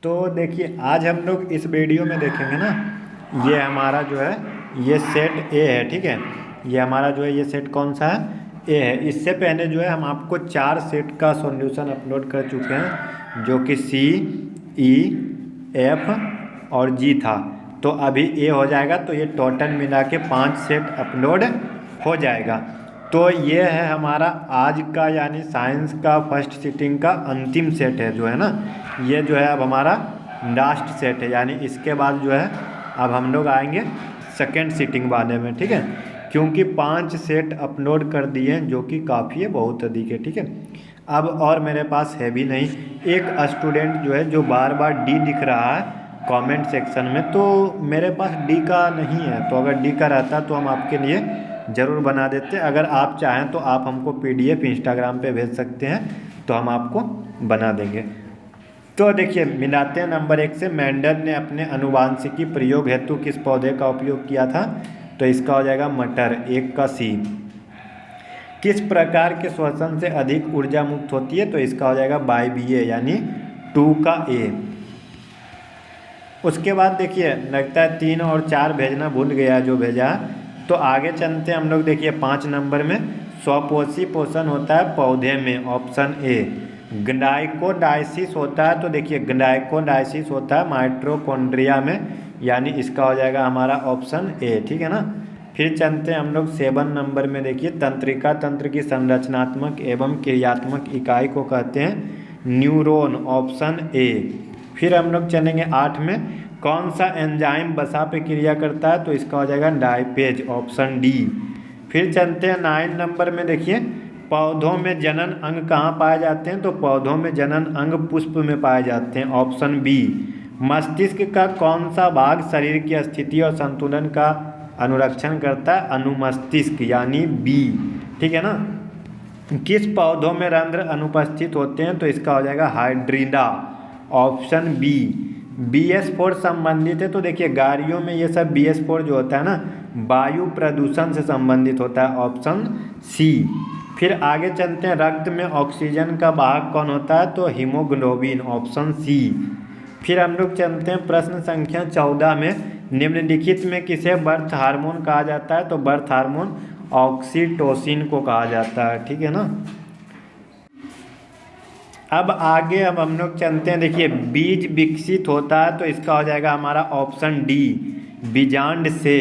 तो देखिए आज हम लोग इस वीडियो में देखेंगे ना, ये हमारा जो है ये सेट ए है। ठीक है, ये हमारा जो है ये सेट कौन सा है, ए है। इससे पहले जो है हम आपको 4 सेट का सॉल्यूशन अपलोड कर चुके हैं, जो कि सी, ई, एफ और जी था। तो अभी ए हो जाएगा, तो ये टोटल मिला के 5 सेट अपलोड हो जाएगा। तो ये है हमारा आज का यानी साइंस का फर्स्ट सीटिंग का अंतिम सेट है जो है ना, ये जो है अब हमारा लास्ट सेट है। यानी इसके बाद जो है अब हम लोग आएंगे सेकेंड सीटिंग वाले में। ठीक है, क्योंकि 5 सेट अपलोड कर दिए हैं, जो कि काफ़ी है, बहुत अधिक है। ठीक है, अब और मेरे पास है भी नहीं। एक स्टूडेंट जो है जो बार बार डी लिख रहा है कमेंट सेक्शन में, तो मेरे पास डी का नहीं है। तो अगर डी का रहता तो हम आपके लिए ज़रूर बना देते। अगर आप चाहें तो आप हमको पीडीएफ इंस्टाग्राम पे भेज सकते हैं, तो हम आपको बना देंगे। तो देखिए मिलाते हैं नंबर 1 से। मेंडल ने अपने अनुवांशिकी प्रयोग हेतु किस पौधे का उपयोग किया था? तो इसका हो जाएगा मटर, 1 का सी। किस प्रकार के श्वसन से अधिक ऊर्जा मुक्त होती है? तो इसका हो जाएगा वायवीय यानी 2 का ए। उसके बाद देखिए लगता है 3 और 4 भेजना भूल गया जो भेजा। तो आगे चलते हैं हम लोग। देखिए 5 नंबर में स्वपोषी पोषण होता है पौधे में, ऑप्शन ए। ग्लाइकोडाइसिस होता है, तो देखिए ग्लाइकोडाइसिस होता है माइटोकॉन्ड्रिया में, यानी इसका हो जाएगा हमारा ऑप्शन ए। ठीक है ना। फिर चलते हैं हम लोग 7 नंबर में। देखिए तंत्रिका तंत्र की संरचनात्मक एवं क्रियात्मक इकाई को कहते हैं न्यूरॉन, ऑप्शन ए। फिर हम लोग चलेंगे 8 में। कौन सा एंजाइम वसा पे क्रिया करता है? तो इसका हो जाएगा लाइपेज, ऑप्शन डी। फिर चलते हैं 9 नंबर में। देखिए पौधों में जनन अंग कहाँ पाए जाते हैं? तो पौधों में जनन अंग पुष्प में पाए जाते हैं, ऑप्शन बी। मस्तिष्क का कौन सा भाग शरीर की स्थिति और संतुलन का अनुरक्षण करता है? अनुमस्तिष्क यानी बी। ठीक है ना। किस पौधों में रंध्र अनुपस्थित होते हैं? तो इसका हो जाएगा हाइड्रिला, ऑप्शन बी। BS4 संबंधित है, तो देखिए गाड़ियों में ये सब BS4 जो होता है ना, वायु प्रदूषण से संबंधित होता है, ऑप्शन सी। फिर आगे चलते हैं। रक्त में ऑक्सीजन का वाहक कौन होता है? तो हीमोग्लोबिन, ऑप्शन सी। फिर हम लोग चलते हैं प्रश्न संख्या 14 में। निम्नलिखित में किसे बर्थ हार्मोन कहा जाता है? तो बर्थ हार्मोन ऑक्सीटोसिन को कहा जाता है। ठीक है ना। अब आगे अब हम लोग चलते हैं। देखिए बीज विकसित होता है, तो इसका हो जाएगा हमारा ऑप्शन डी, बीजांड से।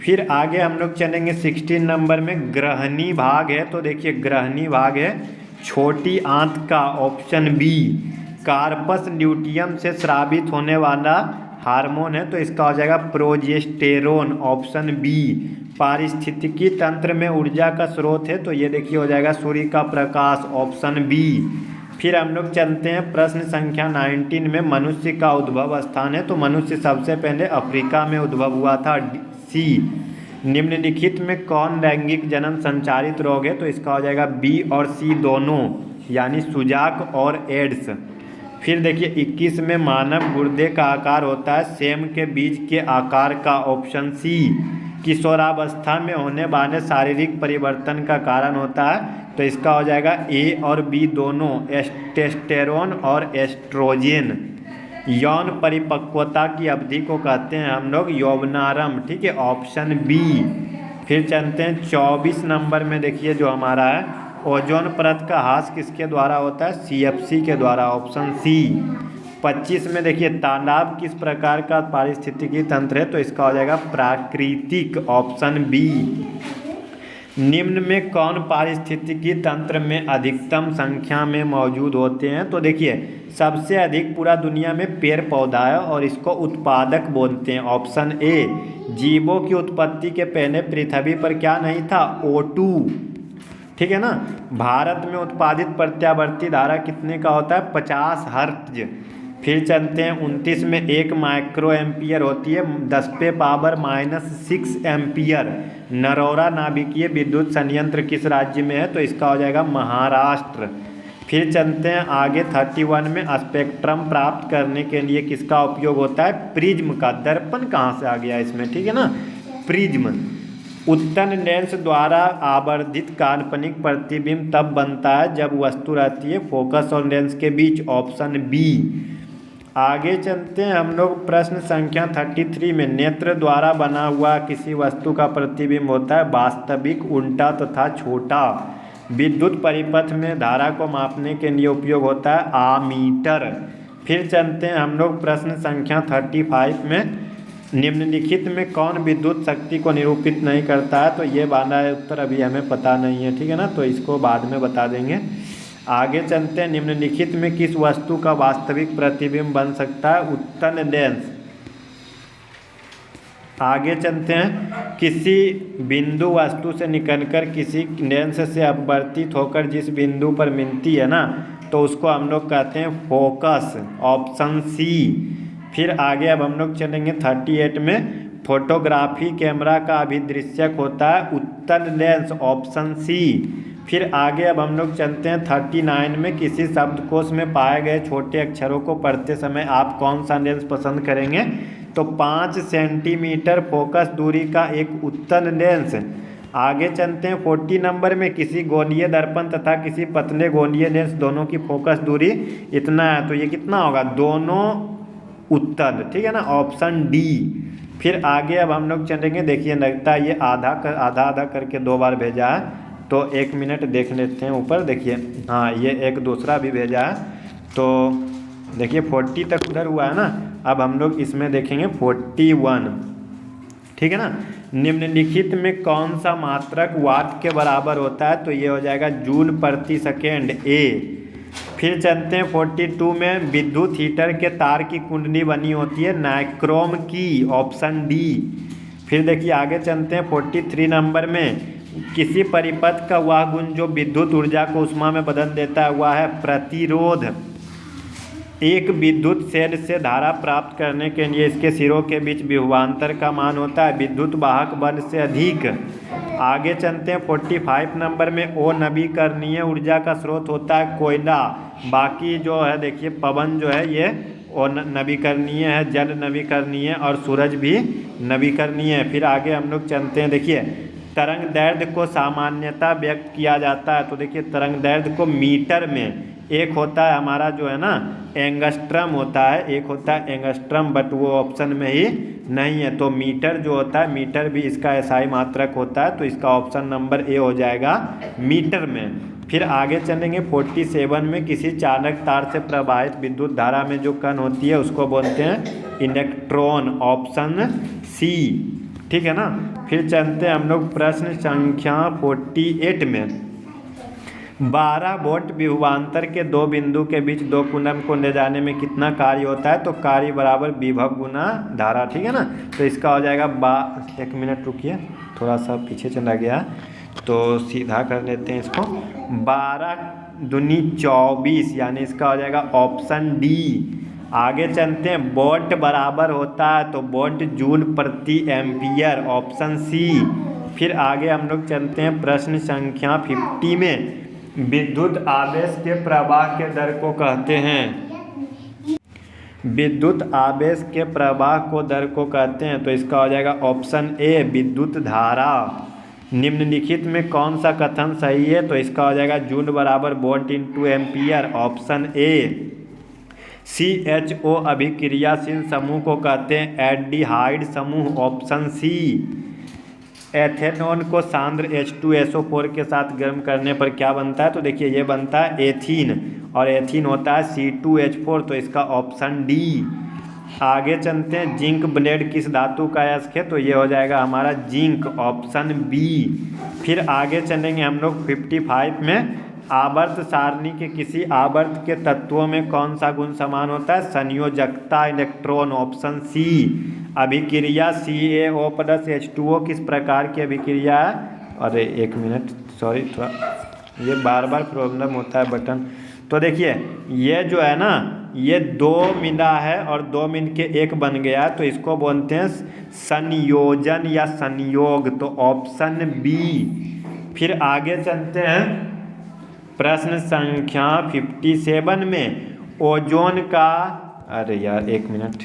फिर आगे हम लोग चलेंगे 16 नंबर में। ग्रहणी भाग है, तो देखिए ग्रहणी भाग है छोटी आंत का, ऑप्शन बी। कार्पस ल्यूटियम से स्रावित होने वाला हार्मोन है, तो इसका हो जाएगा प्रोजेस्टेरोन, ऑप्शन बी। पारिस्थितिकी तंत्र में ऊर्जा का स्रोत है, तो ये देखिए हो जाएगा सूर्य का प्रकाश, ऑप्शन बी। फिर हम लोग चलते हैं प्रश्न संख्या 19 में। मनुष्य का उद्भव स्थान है, तो मनुष्य सबसे पहले अफ्रीका में उद्भव हुआ था, सी। निम्नलिखित में कौन लैंगिक जनन संचारित रोग है? तो इसका हो जाएगा बी और सी दोनों, यानी सुजाक और एड्स। फिर देखिए 21 में मानव गुर्दे का आकार होता है सेम के बीज के आकार का, ऑप्शन सी। किशोरावस्था में होने वाले शारीरिक परिवर्तन का कारण होता है, तो इसका हो जाएगा ए और बी दोनों, टेस्टोस्टेरोन और एस्ट्रोजन। यौन परिपक्वता की अवधि को कहते हैं हम लोग यौवनारंभ। ठीक है, ऑप्शन बी। फिर चलते हैं 24 नंबर में। देखिए जो हमारा है ओजोन परत का ह्रास किसके द्वारा होता है? CFC के द्वारा, ऑप्शन सी। 25 में देखिए तालाब किस प्रकार का पारिस्थितिकी तंत्र है? तो इसका हो जाएगा प्राकृतिक, ऑप्शन बी। निम्न में कौन पारिस्थितिकी तंत्र में अधिकतम संख्या में मौजूद होते हैं? तो देखिए सबसे अधिक पूरा दुनिया में पेड़ पौधा है और इसको उत्पादक बोलते हैं, ऑप्शन ए। जीवों की उत्पत्ति के पहले पृथ्वी पर क्या नहीं था? O2। ठीक है ना। भारत में उत्पादित प्रत्यावर्ती धारा कितने का होता है? 50 हर्ट्ज। फिर चलते हैं 29 में। 1 माइक्रो एम्पियर होती है 10⁻⁻6 एम्पियर। नरोरा नाभिकीय विद्युत संयंत्र किस राज्य में है? तो इसका हो जाएगा महाराष्ट्र। फिर चलते हैं आगे 31 में। स्पेक्ट्रम प्राप्त करने के लिए किसका उपयोग होता है? प्रिज्म का। दर्पण कहाँ से आ गया इसमें? ठीक है ना, प्रिज्म। उत्तल लेंस द्वारा आवर्धित काल्पनिक प्रतिबिंब तब बनता है जब वस्तु रहती है फोकस और लेंस के बीच, ऑप्शन बी। आगे चलते हैं हम लोग प्रश्न संख्या 33 में। नेत्र द्वारा बना हुआ किसी वस्तु का प्रतिबिंब होता है वास्तविक, उल्टा तथा छोटा। विद्युत परिपथ में धारा को मापने के लिए उपयोग होता है आमीटर। फिर चलते हैं हम लोग प्रश्न संख्या 35 में। निम्नलिखित में कौन विद्युत शक्ति को निरूपित नहीं करता है? तो ये वाला उत्तर अभी हमें पता नहीं है, ठीक है ना, तो इसको बाद में बता देंगे। आगे चलते हैं, निम्नलिखित में किस वस्तु का वास्तविक प्रतिबिंब बन सकता है? उत्तल लेंस। आगे चलते हैं, किसी बिंदु वस्तु से निकलकर किसी लेंस से अपवर्तित होकर जिस बिंदु पर मिलती है ना, तो उसको हम लोग कहते हैं फोकस, ऑप्शन सी। फिर आगे अब हम लोग चलेंगे 38 में। फोटोग्राफी कैमरा का अभिदृश्यक होता है उत्तल लेंस, ऑप्शन सी। फिर आगे अब हम लोग चलते हैं 39 में। किसी शब्दकोश में पाए गए छोटे अक्षरों को पढ़ते समय आप कौन सा लेंस पसंद करेंगे? तो 5 सेंटीमीटर फोकस दूरी का एक उत्तल लेंस। आगे चलते हैं 40 नंबर में। किसी गोलीय दर्पण तथा किसी पतले गोलीय लेंस दोनों की फोकस दूरी इतना है, तो ये कितना होगा? दोनों उत्तल, ठीक है ना, ऑप्शन डी। फिर आगे अब हम लोग चलेंगे, देखिए लगता है ये आधा करके 2 बार भेजा है, तो 1 मिनट देख लेते हैं ऊपर। देखिए हाँ, ये एक दूसरा भी भेजा है, तो देखिए 40 तक उधर हुआ है ना। अब हम लोग इसमें देखेंगे 41, ठीक है ना। निम्नलिखित में कौन सा मात्रक वाट के बराबर होता है? तो ये हो जाएगा जूल प्रति सेकेंड, ए। फिर चलते हैं 42 में। विद्युत हीटर के तार की कुंडली बनी होती है नाइक्रोम की, ऑप्शन डी। फिर देखिए आगे चलते हैं 43 नंबर में। किसी परिपथ का वह गुण जो विद्युत ऊर्जा को ऊष्मा में बदल देता है वह है प्रतिरोध। एक विद्युत सेल से धारा प्राप्त करने के लिए इसके सिरों के बीच विभवांतर का मान होता है विद्युत वाहक बल से अधिक। आगे चलते हैं 45 नंबर में। ओ नवीकरणीय ऊर्जा का स्रोत होता है कोयला। बाकी जो है देखिए पवन जो है ये ओ नवीकरणीय है, जल नवीकरणीय और सूरज भी नवीकरणीय है। फिर आगे हम लोग चलते हैं, देखिए तरंग दैर्ध्य को सामान्यतः व्यक्त किया जाता है, तो देखिए तरंग दैर्ध्य को मीटर में, एक होता है हमारा जो है ना एंगस्ट्रम होता है, एक होता है एंगस्ट्रम, बट वो ऑप्शन में ही नहीं है, तो मीटर जो होता है, मीटर भी इसका एसआई मात्रक होता है, तो इसका ऑप्शन नंबर ए हो जाएगा मीटर में। फिर आगे चलेंगे 47 में। किसी चालक तार से प्रवाहित विद्युत धारा में जो कण होती है उसको बोलते हैं इलेक्ट्रॉन, ऑप्शन सी, ठीक है ना। फिर चलते हैं हम लोग प्रश्न संख्या 48 में। 12 वोल्ट विभवांतर के दो बिंदु के बीच 2 कूलम को ले जाने में कितना कार्य होता है? तो कार्य बराबर विभव गुना धारा, ठीक है ना। तो इसका हो जाएगा 1 मिनट रुकिए, थोड़ा सा पीछे चला गया, तो सीधा कर लेते हैं इसको। 12 दूनी 24, यानी इसका हो जाएगा ऑप्शन डी। आगे चलते हैं, वोल्ट बराबर होता है तो वोल्ट जूल प्रति एम्पियर, ऑप्शन सी। फिर आगे हम लोग चलते हैं प्रश्न संख्या 50 में। विद्युत आवेश के प्रवाह के दर को कहते हैं, विद्युत आवेश के प्रवाह को दर को कहते हैं, तो इसका हो जाएगा ऑप्शन ए विद्युत धारा। निम्नलिखित में कौन सा कथन सही है? तो इसका हो जाएगा जूल बराबर volt into ampere, option A. CHO अभिक्रियाशील समूह को कहते हैं एल्डिहाइड समूह, ऑप्शन सी। एथेनॉल को सांद्र H2SO4 के साथ गर्म करने पर क्या बनता है? तो देखिए ये बनता है एथीन, और एथीन होता है C2H4, तो इसका ऑप्शन डी। आगे चलते हैं, जिंक ब्लेड किस धातु का अयस्क है? तो ये हो जाएगा हमारा जिंक, ऑप्शन बी। फिर आगे चलेंगे हम लोग 55 में। आवर्त सारणी के किसी आवर्त के तत्वों में कौन सा गुण समान होता है? संयोजकता इलेक्ट्रॉन, ऑप्शन सी। अभिक्रिया CaO प्लस H2O किस प्रकार की अभिक्रिया है? अरे 1 मिनट, सॉरी, थोड़ा ये बार बार प्रॉब्लम होता है बटन। तो देखिए ये जो है ना, ये 2 मिला है और 2 मिल के 1 बन गया, तो इसको बोलते हैं संयोजन या संयोग, तो ऑप्शन बी। फिर आगे चलते हैं प्रश्न संख्या 57 में। ओजोन का, अरे यार 1 मिनट,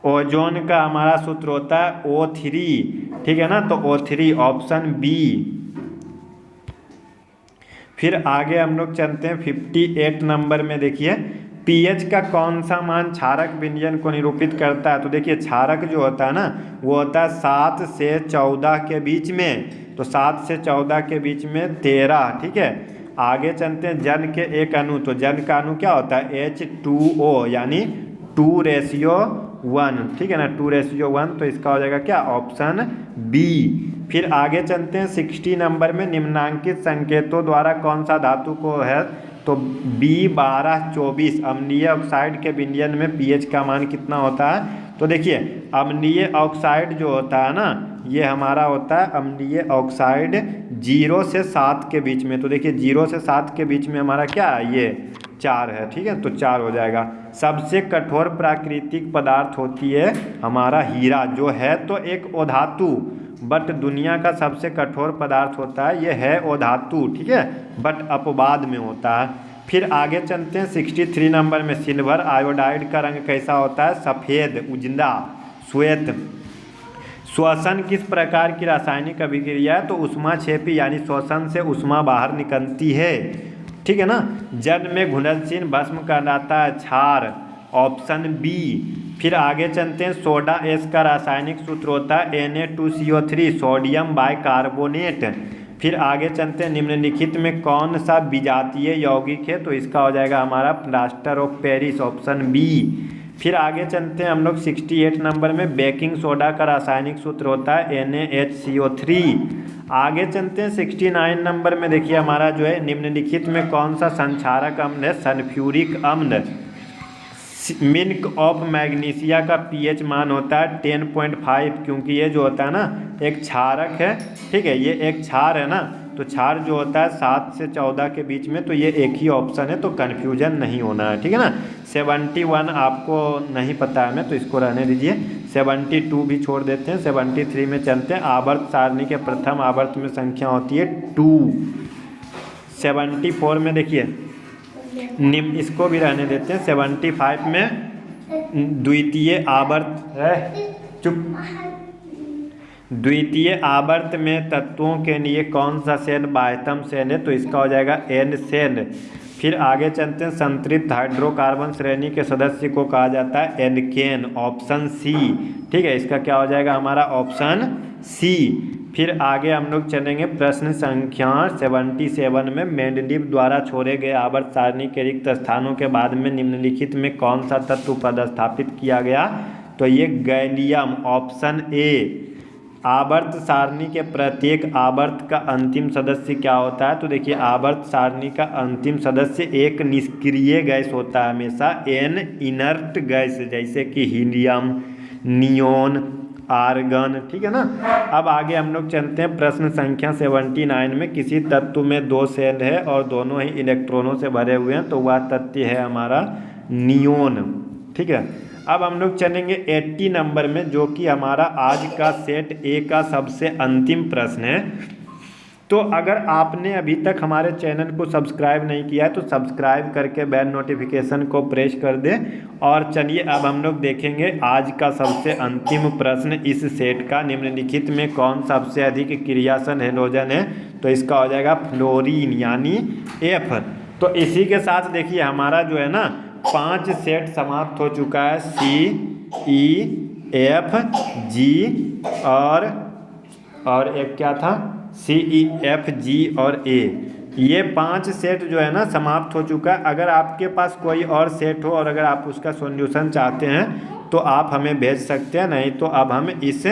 ओजोन का हमारा सूत्र होता है O3, ठीक है ना, तो O3, ऑप्शन बी। फिर आगे हम लोग चलते हैं 58 नंबर में। देखिए पीएच का कौन सा मान क्षारक विलयन को निरूपित करता है? तो देखिए क्षारक जो होता है ना वो होता है 7 से 14 के बीच में, तो 7 से 14 के बीच में 13, ठीक है। आगे चलते हैं जन के एक अणु, तो जन का अणु क्या होता है H2O यानी 2:1, ठीक है ना, 2:1, तो इसका हो जाएगा क्या ऑप्शन बी। फिर आगे चलते हैं 60 नंबर में निम्नांकित संकेतों द्वारा कौन सा धातु को है? तो B1224 अम्लीय ऑक्साइड के विलयन में पीएच का मान कितना होता है? तो देखिए अम्लीय ऑक्साइड जो होता है ना ये हमारा होता है अम्लीय ऑक्साइड 0 से 7 के बीच में, तो देखिए 0 से 7 के बीच में हमारा क्या है ये 4 है, ठीक है, तो 4 हो जाएगा। सबसे कठोर प्राकृतिक पदार्थ होती है हमारा हीरा, जो है तो एक अधातु बट दुनिया का सबसे कठोर पदार्थ होता है ये है अधातु, ठीक है, बट अपवाद में होता है। फिर आगे चलते हैं 63 नंबर में सिल्वर आयोडाइड का रंग कैसा होता है? सफ़ेद, उजला, श्वेत। श्वसन किस प्रकार की रासायनिक अभिक्रिया है? तो ऊष्माक्षेपी यानी श्वसन से ऊष्मा बाहर निकलती है, ठीक है ना। जल में घुलनशील भस्म कहलाता है क्षार, ऑप्शन बी। फिर आगे चलते हैं सोडा एस का रासायनिक सूत्र होता है Na2CO3 सोडियम बाइकार्बोनेट। फिर आगे चलते हैं निम्नलिखित में कौन सा विजातीय यौगिक है? तो इसका हो जाएगा हमारा plaster of Paris, option B. फिर आगे चलते हैं हम लोग 68 नंबर में बेकिंग सोडा का रासायनिक सूत्र होता है NaHCO3। आगे चलते हैं 69 नंबर में देखिए हमारा जो है निम्नलिखित में कौन सा संक्षारक अम्ल है? सल्फ्यूरिक अम्ल। मिल्क ऑफ मैग्नीशिया का पीएच मान होता है 10.5, क्योंकि ये जो होता है ना एक क्षारक है, ठीक है, ये एक क्षार है ना, तो क्षार जो होता है 7 से 14 के बीच में, तो ये एक ही ऑप्शन है, तो कन्फ्यूजन नहीं होना है, ठीक है ना। 71 आपको नहीं पता है, मैं तो इसको रहने दीजिए। 72 भी छोड़ देते हैं। 73 में चलते हैं। आवर्त सारणी के प्रथम आवर्त में संख्या होती है 2। 74 में देखिए निम्न, इसको भी रहने देते हैं। 75 में द्वितीय आवर्त है, चुप, द्वितीय आवर्त में तत्वों के लिए कौन सा सेल बाह्यतम सेल है? तो इसका हो जाएगा एन सेल। फिर आगे चलते हैं संतृप्त हाइड्रोकार्बन श्रेणी के सदस्य को कहा जाता है एल्केन, ऑप्शन सी, ठीक है, इसका क्या हो जाएगा हमारा ऑप्शन सी। फिर आगे हम लोग चलेंगे प्रश्न संख्या 77 में मेंडलीव द्वारा छोड़े गए आवर्त सारणी के रिक्त स्थानों के बाद में निम्नलिखित में कौन सा तत्व पदस्थापित किया गया? तो ये गैलियम, ऑप्शन ए। आवर्त सारणी के प्रत्येक आवर्त का अंतिम सदस्य क्या होता है? तो देखिए आवर्त सारणी का अंतिम सदस्य एक निष्क्रिय गैस होता है हमेशा, एन इनर्ट गैस, जैसे कि हीलियम, नियोन, आर्गन, ठीक है ना। अब आगे हम लोग चलते हैं प्रश्न संख्या 79 में किसी तत्व में 2 सेल है और दोनों ही इलेक्ट्रॉनों से भरे हुए हैं, तो वह तत्व है हमारा नियोन, ठीक है। अब हम लोग चलेंगे 80 नंबर में, जो कि हमारा आज का सेट ए का सबसे अंतिम प्रश्न है। तो अगर आपने अभी तक हमारे चैनल को सब्सक्राइब नहीं किया है तो सब्सक्राइब करके बेल नोटिफिकेशन को प्रेस कर दें। और चलिए अब हम लोग देखेंगे आज का सबसे अंतिम प्रश्न इस सेट का, निम्नलिखित में कौन सबसे अधिक क्रियाशील हैलोजन है? तो इसका हो जाएगा फ्लोरीन यानी एफ। तो इसी के साथ देखिए हमारा जो है ना 5 सेट समाप्त हो चुका है, C, E, F, G और एक क्या था C, E, F, G और A। ये 5 सेट जो है ना समाप्त हो चुका है। अगर आपके पास कोई और सेट हो और अगर आप उसका सॉल्यूशन चाहते हैं तो आप हमें भेज सकते हैं, नहीं तो अब हम इस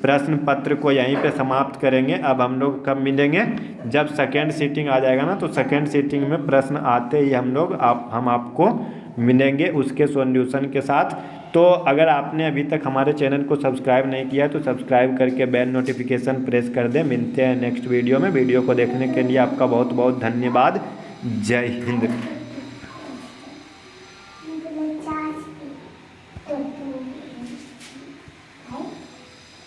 प्रश्न पत्र को यहीं पे समाप्त करेंगे। अब हम लोग कब मिलेंगे? जब सेकेंड सीटिंग आ जाएगा ना, तो सेकेंड सीटिंग में प्रश्न आते ही हम आपको मिलेंगे उसके सॉल्यूशन के साथ। तो अगर आपने अभी तक हमारे चैनल को सब्सक्राइब नहीं किया तो सब्सक्राइब करके बेल नोटिफिकेशन प्रेस कर दें। मिलते हैं नेक्स्ट वीडियो में। वीडियो को देखने के लिए आपका बहुत बहुत धन्यवाद। जय हिंद।